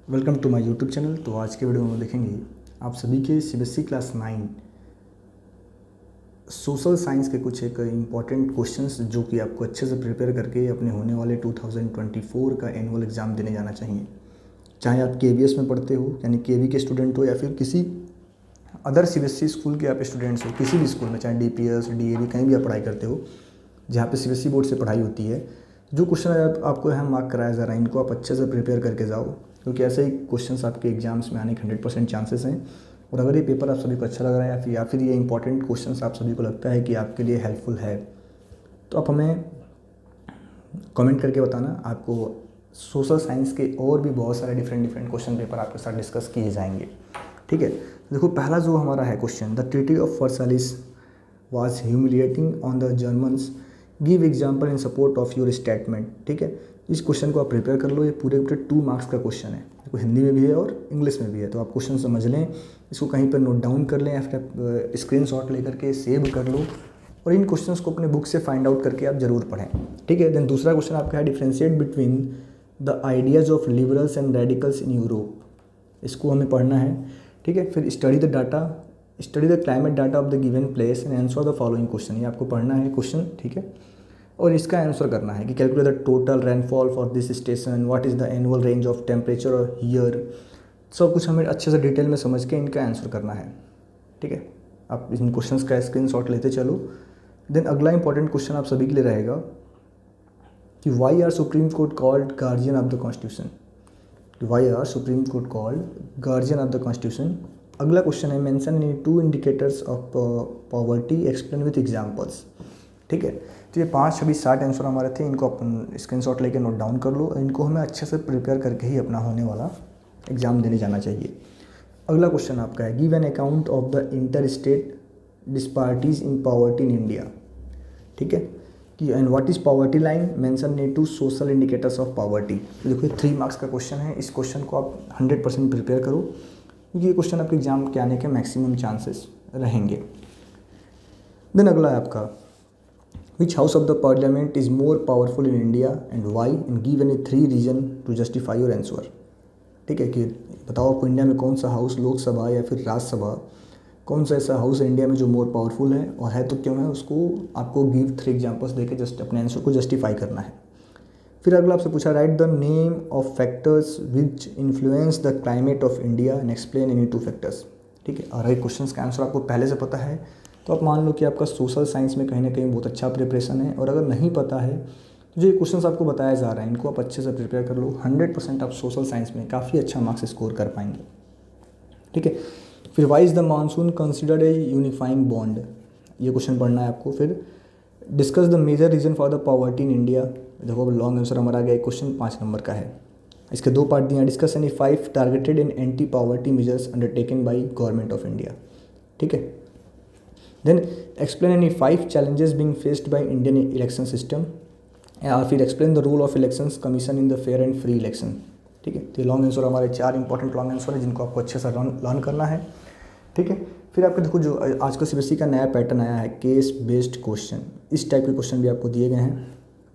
Welcome to my YouTube channel. तो आज के वीडियो में देखेंगे आप सभी के सीबीएसई क्लास 9 सोशल साइंस के कुछ एक इम्पॉर्टेंट क्वेश्चंस जो कि आपको अच्छे से प्रिपेयर करके अपने होने वाले 2024 का एनुअल एग्ज़ाम देने जाना चाहिए। चाहे आप केवीएस में पढ़ते हो यानी केवी के स्टूडेंट हो या फिर किसी अदर सीबीएसई स्कूल के आप स्टूडेंट्स हो, किसी भी स्कूल में चाहे डीपीएस डीएवी कहीं भी आप पढ़ाई करते हो जहाँ पे सीबीएसई बोर्ड से पढ़ाई होती है, जो क्वेश्चन आपको यहाँ मार्क कराया जा रहा है इनको आप अच्छे से प्रिपेयर करके जाओ, क्योंकि ऐसे ही क्वेश्चंस आपके एग्जाम्स में आने के 100% चांसेस हैं। और अगर ये पेपर आप सभी को अच्छा लग रहा है या फिर ये इंपॉर्टेंट क्वेश्चंस आप सभी को लगता है कि आपके लिए हेल्पफुल है, तो आप हमें कमेंट करके बताना। आपको सोशल साइंस के और भी बहुत सारे डिफरेंट क्वेश्चन पेपर आपके साथ डिस्कस किए जाएंगे। ठीक है, देखो पहला जो हमारा है question, the treaty of Versailles was humiliating on the Germans, give example in support of your statement. ठीक है, इस क्वेश्चन को आप प्रिपेयर कर लो। ये पूरे 2 मार्क्स का क्वेश्चन है, देखो हिंदी में भी है और इंग्लिश में भी है, तो आप क्वेश्चन समझ लें, इसको कहीं पर नोट डाउन कर लें या फिर स्क्रीनशॉट लेकर के सेव कर लो और इन क्वेश्चंस को अपने बुक से फाइंड आउट करके आप जरूर पढ़ें। ठीक है, देन दूसरा क्वेश्चन आपका है, differentiate between the ideas of liberals and radicals in Europe. इसको हमें पढ़ना है। ठीक है, फिर study the climate data of the given place and answer the following question. ये आपको पढ़ना है क्वेश्चन। ठीक है, और इसका आंसर करना है कि calculate the total rainfall for this station, what is the annual range of temperature here. सब कुछ हमें अच्छे से डिटेल में समझ के इनका आंसर करना है। ठीक है, आप इन क्वेश्चंस का स्क्रीनशॉट लेते चलो। देन अगला इंपॉर्टेंट क्वेश्चन आप सभी के लिए रहेगा कि why are supreme court called guardian of the constitution. Why are supreme court called guardian of the constitution. अगला क्वेश्चन है, mention in 2 indicators of poverty, explain with examples. ठीक है, तो ये 5, 26, 60 आंसर हमारे थे, इनको अपन स्क्रीनशॉट लेके नोट डाउन कर लो। इनको हमें अच्छे से प्रिपेयर करके ही अपना होने वाला एग्ज़ाम देने जाना चाहिए। अगला क्वेश्चन आपका है, give an account of the inter state disparities in poverty in India. ठीक है, कि and what is poverty line, mention in 2 social indicators of poverty. देखो 3 मार्क्स का क्वेश्चन है, इस क्वेश्चन को आप 100% प्रिपेयर करो, क्योंकि ये क्वेश्चन आपके एग्जाम के आने के मैक्सिमम चांसेस रहेंगे। देन अगला है आपका, Which house of the parliament is more powerful in India and why, and give any 3 reason to justify your answer। ठीक है, कि बताओ आपको इंडिया में कौन सा हाउस, लोकसभा या फिर राज्यसभा, कौन सा ऐसा हाउस है इंडिया में जो मोर पावरफुल है और है तो क्यों है, उसको आपको गिव 3 एग्जाम्पल्स देके जस्ट अपने आंसर को जस्टिफाई करना है। फिर अगला आपसे पूछा, right the name of factors which influence the climate of India and explain any 2 factors. ठीक है, और ये क्वेश्चन का आंसर आपको पहले से पता है तो आप मान लो कि आपका सोशल साइंस में कहीं ना कहीं बहुत अच्छा प्रिपरेशन है, और अगर नहीं पता है तो जो ये क्वेश्चंस आपको बताया जा रहा है इनको आप अच्छे से प्रिपेयर कर लो। 100% आप सोशल साइंस में काफ़ी अच्छा मार्क्स स्कोर कर पाएंगे। ठीक है, फिर why is the monsoon considered a unifying bond, ये क्वेश्चन पढ़ना है आपको। फिर discuss the major reason for the poverty in India. देखो लॉन्ग आंसर हमारा आ गया, क्वेश्चन 5 नंबर का है, इसके 2 पार्ट दिए हैं। Discuss any 5 targeted and anti poverty measures undertaken by government of India. ठीक है, then explain any 5 challenges being faced by Indian election system, या फिर explain the role of elections commission in the fair and free election. ठीक है, तो long answer हमारे 4 important long answer है जिनको आपको अच्छे से लर्न करना है। ठीक है, फिर आपको देखो जो आज का सीबीएसई का नया पैटर्न आया है, केस बेस्ड क्वेश्चन, इस टाइप के क्वेश्चन भी आपको दिए गए हैं,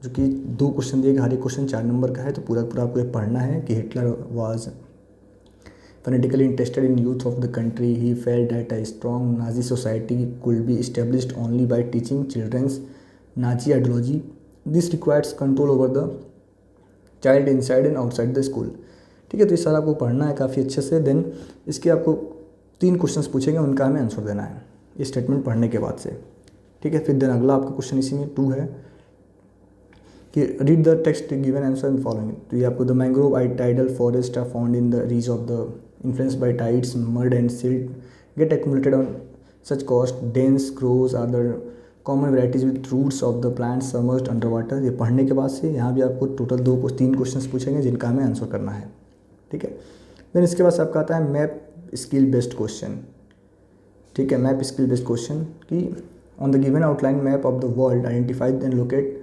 जो कि 2 क्वेश्चन दिए गए, हर एक क्वेश्चन 4 नंबर का है। तो पूरा आपको ये पढ़ना है कि Hitler was fanatically interested in youth of the country. He felt that a strong Nazi society could be established only by teaching children's Nazi ideology. This requires control over the child inside and outside the school। ठीक है, तो ये सारा आपको पढ़ना है काफ़ी अच्छे से। देन इसके आपको 3 क्वेश्चंस पूछेंगे, उनका हमें आंसर देना है ये स्टेटमेंट पढ़ने के बाद से। ठीक है, फिर देन अगला आपका क्वेश्चन इसी में 2 है कि read the text given answer and following. तो ये आपको, the mangrove tidal forest are found in the reaches of the influenced by tides, mud and silt get accumulated on such coast. Dense grows are the common varieties with roots of the plants submerged underwater। ये पढ़ने के बाद से यहाँ भी आपको total 3 questions पूछेंगे जिनका हमें आंसर करना है। ठीक है, देन इसके बाद आपका आता है मैप स्किल बेस्ड क्वेश्चन। ठीक है, मैप स्किल बेस्ड क्वेश्चन कि on the given outline map of the world identify and locate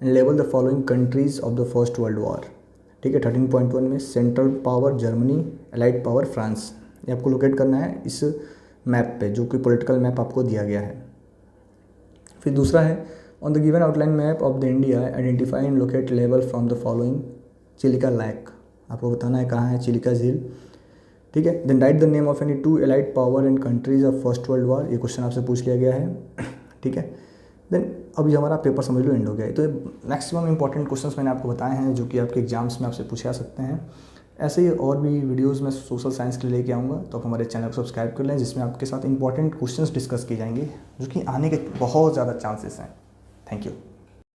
and label the following countries of the first world war. ठीक है, 13.1 में central power Germany, allied power France, ये आपको locate करना है इस map पे, जो कि पॉलिटिकल मैप आपको दिया गया है। फिर दूसरा है, on the given outline map of the India identify and locate level from the following Chilika lake. आपको बताना है कहाँ है चिलिका झील, ठीक है। Then write the name of any 2 allied power and countries of first world war, ये क्वेश्चन आपसे पूछ लिया गया है, ठीक है। देन अभी हमारा पेपर समझ लो एंड हो गया है। तो मैक्सिमम इंपॉर्टेंट क्वेश्चंस मैंने आपको बताए हैं जो कि आपके एग्जाम्स में आपसे पूछे जा सकते हैं। ऐसे ही और भी वीडियोस मैं सोशल साइंस के लिए लेके आऊँगा, तो आप हमारे चैनल को सब्सक्राइब कर लें, जिसमें आपके साथ इंपॉर्टेंट क्वेश्चंस डिस्कस किए जाएंगे जो कि आने के बहुत ज़्यादा चांसेस हैं। Thank you.